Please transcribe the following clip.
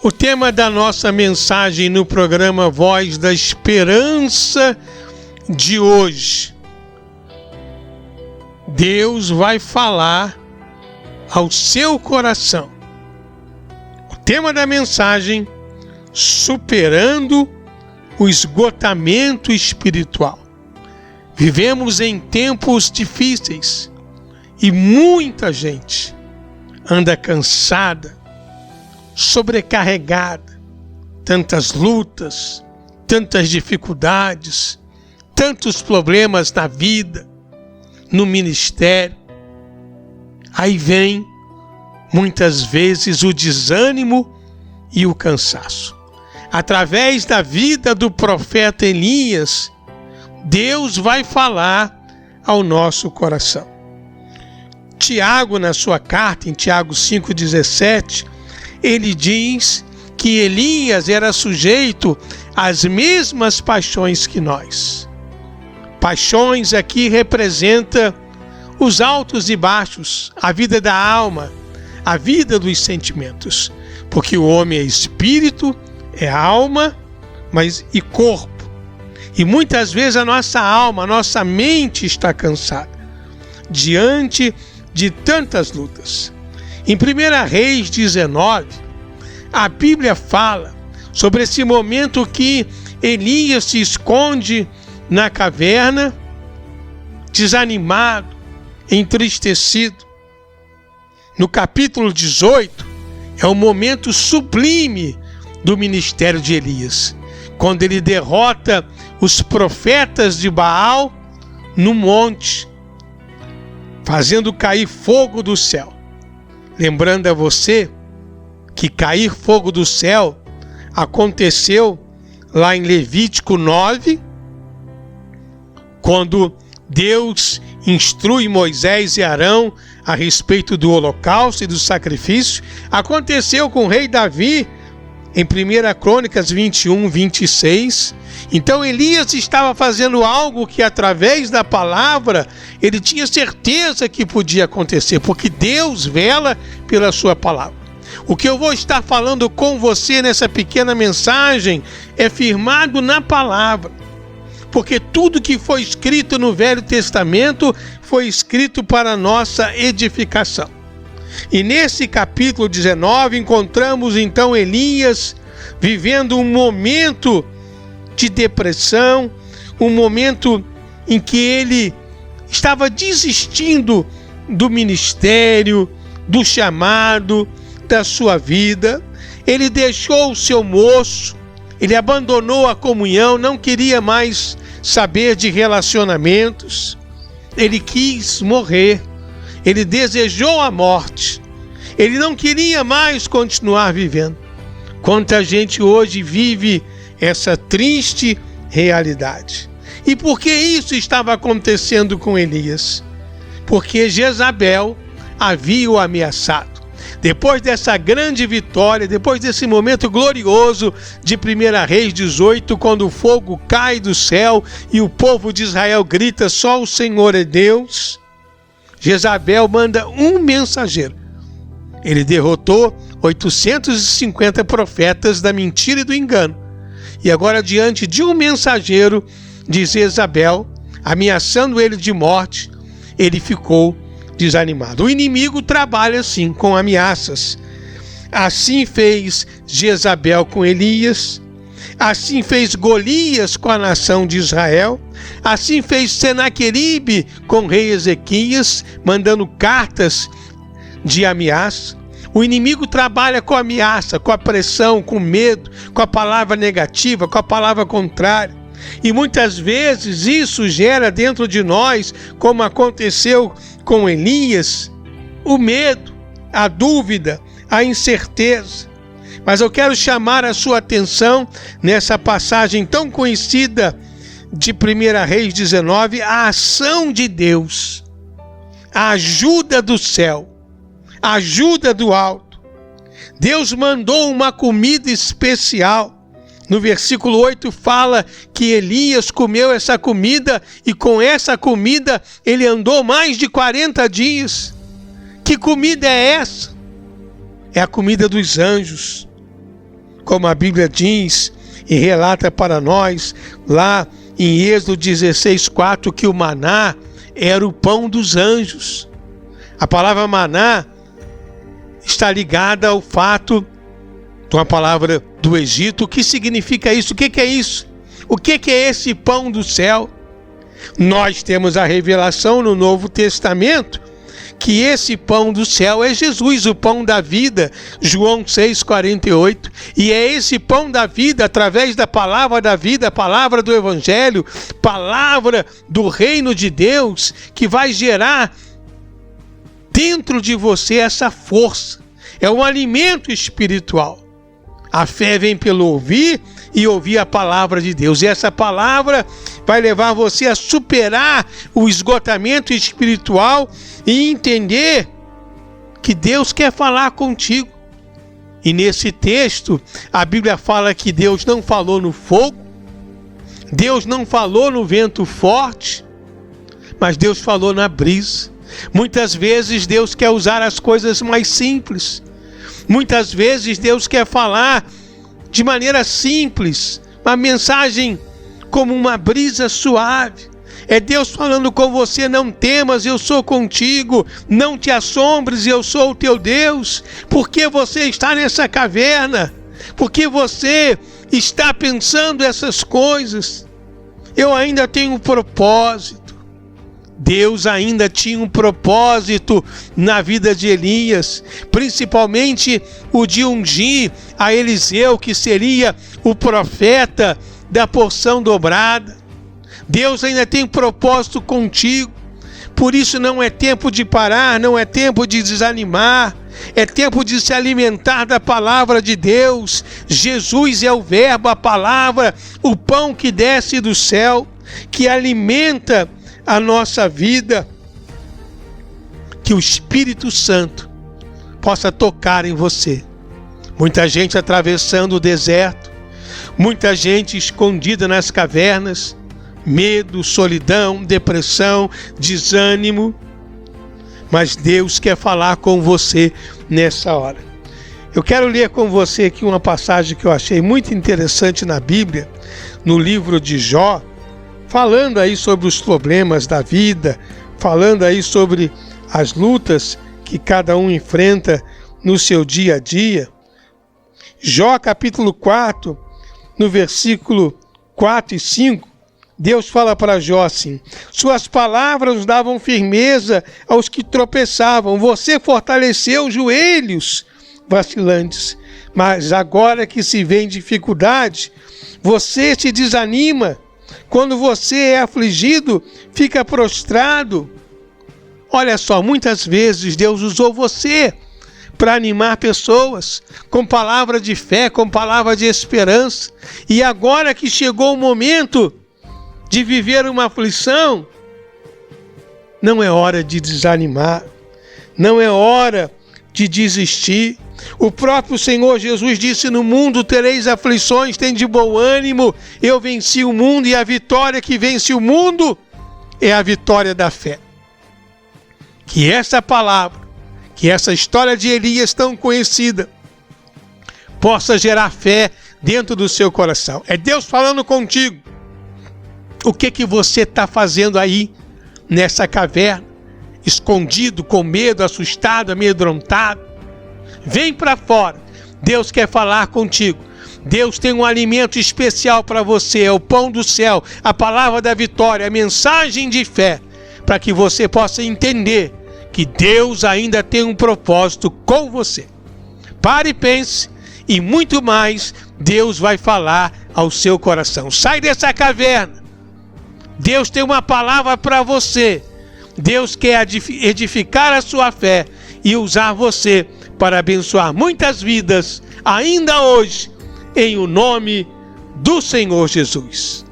O tema da nossa mensagem no programa Voz da Esperança de hoje. Deus vai falar ao seu coração. O tema da mensagem: superando o esgotamento espiritual. Vivemos em tempos difíceis e muita gente anda cansada, sobrecarregada, tantas lutas, tantas dificuldades, tantos problemas na vida, no ministério. Aí vem, muitas vezes, o desânimo e o cansaço. Através da vida do profeta Elias, Deus vai falar ao nosso coração. Tiago, na sua carta, em Tiago 5,17, ele diz que Elias era sujeito às mesmas paixões que nós. Paixões aqui representa os altos e baixos, a vida da alma, a vida dos sentimentos. Porque o homem é espírito, é alma, e corpo. E muitas vezes a nossa alma, a nossa mente está cansada diante de tantas lutas. Em 1 Reis 19, a Bíblia fala sobre esse momento que Elias se esconde na caverna, desanimado, entristecido. No capítulo 18, é o momento sublime do ministério de Elias, quando ele derrota os profetas de Baal no monte, fazendo cair fogo do céu. Lembrando a você que cair fogo do céu aconteceu lá em Levítico 9, quando Deus instrui Moisés e Arão a respeito do holocausto e do sacrifício. Aconteceu com o rei Davi em 1 Crônicas 21, 26. Então Elias estava fazendo algo que, através da palavra, ele tinha certeza que podia acontecer, porque Deus vela pela sua palavra. O que eu vou estar falando com você nessa pequena mensagem é firmado na palavra, porque tudo que foi escrito no Velho Testamento foi escrito para a nossa edificação. E nesse capítulo 19 encontramos então Elias vivendo um momento de depressão, um momento em que ele estava desistindo do ministério, do chamado, da sua vida. Ele deixou o seu moço, ele abandonou a comunhão, não queria mais saber de relacionamentos. Ele quis morrer, ele desejou a morte, ele não queria mais continuar vivendo. Quanta gente hoje vive essa triste realidade. E por que isso estava acontecendo com Elias? Porque Jezabel havia o ameaçado. Depois dessa grande vitória, depois desse momento glorioso de 1 Reis 18, quando o fogo cai do céu e o povo de Israel grita: só o Senhor é Deus, Jezabel manda um mensageiro. Ele derrotou 850 profetas da mentira e do engano. E agora, diante de um mensageiro de Jezabel, ameaçando ele de morte, ele ficou desanimado. O inimigo trabalha assim, com ameaças. Assim fez Jezabel com Elias, assim fez Golias com a nação de Israel, assim fez Senaqueribe com o rei Ezequias, mandando cartas de ameaça. O inimigo trabalha com ameaça, com a pressão, com medo, com a palavra negativa, com a palavra contrária. E muitas vezes isso gera dentro de nós, como aconteceu com Elias, o medo, a dúvida, a incerteza. Mas eu quero chamar a sua atenção nessa passagem tão conhecida de 1 Reis 19, a ação de Deus, a ajuda do céu, a ajuda do alto. Deus mandou uma comida especial. No versículo 8 fala que Elias comeu essa comida e com essa comida ele andou mais de 40 dias. Que comida é essa? É a comida dos anjos. como a Bíblia diz e relata para nós lá em Êxodo 16:4, que o maná era o pão dos anjos. A palavra maná está ligada ao fato de uma palavra do Egito. O que significa isso? O que é isso? O que é esse pão do céu? Nós temos a revelação no Novo Testamento que esse pão do céu é Jesus, o pão da vida, João 6,48. E é esse pão da vida, através da palavra da vida, a palavra do Evangelho, palavra do reino de Deus, que vai gerar dentro de você essa força. É um alimento espiritual. A fé vem pelo ouvir e ouvir a palavra de Deus. E essa palavra vai levar você a superar o esgotamento espiritual e entender que Deus quer falar contigo. E nesse texto, a Bíblia fala que Deus não falou no fogo, Deus não falou no vento forte, mas Deus falou na brisa. Muitas vezes Deus quer usar as coisas mais simples. Muitas vezes Deus quer falar de maneira simples, uma mensagem como uma brisa suave. É Deus falando com você: não temas, eu sou contigo, não te assombres, eu sou o teu Deus. Por que você está nessa caverna? Por que você está pensando essas coisas? Eu ainda tenho um propósito. Deus ainda tinha um propósito na vida de Elias, principalmente o de ungir a Eliseu, que seria o profeta da porção dobrada. Deus ainda tem um propósito contigo, por isso não é tempo de parar, não é tempo de desanimar, é tempo de se alimentar da palavra de Deus. Jesus é o verbo, a palavra, o pão que desce do céu, que alimenta a nossa vida. Que o Espírito Santo possa tocar em você. Muita gente atravessando o deserto, muita gente escondida nas cavernas, medo, solidão, depressão, desânimo, mas Deus quer falar com você nessa hora. Eu quero ler com você aqui uma passagem que eu achei muito interessante na Bíblia, no livro de Jó, falando aí sobre os problemas da vida, falando aí sobre as lutas que cada um enfrenta no seu dia a dia. Jó capítulo 4, no versículo 4 e 5, Deus fala para Jó assim: suas palavras davam firmeza aos que tropeçavam, você fortaleceu os joelhos vacilantes, mas agora que se vê em dificuldade, você se desanima. Quando você é afligido, fica prostrado. Olha só, muitas vezes Deus usou você para animar pessoas com palavra de fé, com palavra de esperança. E agora que chegou o momento de viver uma aflição, não é hora de desanimar, não é hora de desistir. O próprio Senhor Jesus disse: no mundo tereis aflições, tende bom ânimo, eu venci o mundo, e a vitória que vence o mundo é a vitória da fé. Que essa palavra, que essa história de Elias tão conhecida, possa gerar fé dentro do seu coração. É Deus falando contigo. O que você está fazendo aí nessa caverna, escondido, com medo, assustado, amedrontado? Vem para fora. Deus quer falar contigo. Deus tem um alimento especial para você, é o pão do céu, a palavra da vitória, a mensagem de fé, para que você possa entender que Deus ainda tem um propósito com você. Pare e pense, e muito mais Deus vai falar ao seu coração. Sai dessa caverna. Deus tem uma palavra para você. Deus quer edificar a sua fé e usar você para abençoar muitas vidas, ainda hoje, em o nome do Senhor Jesus.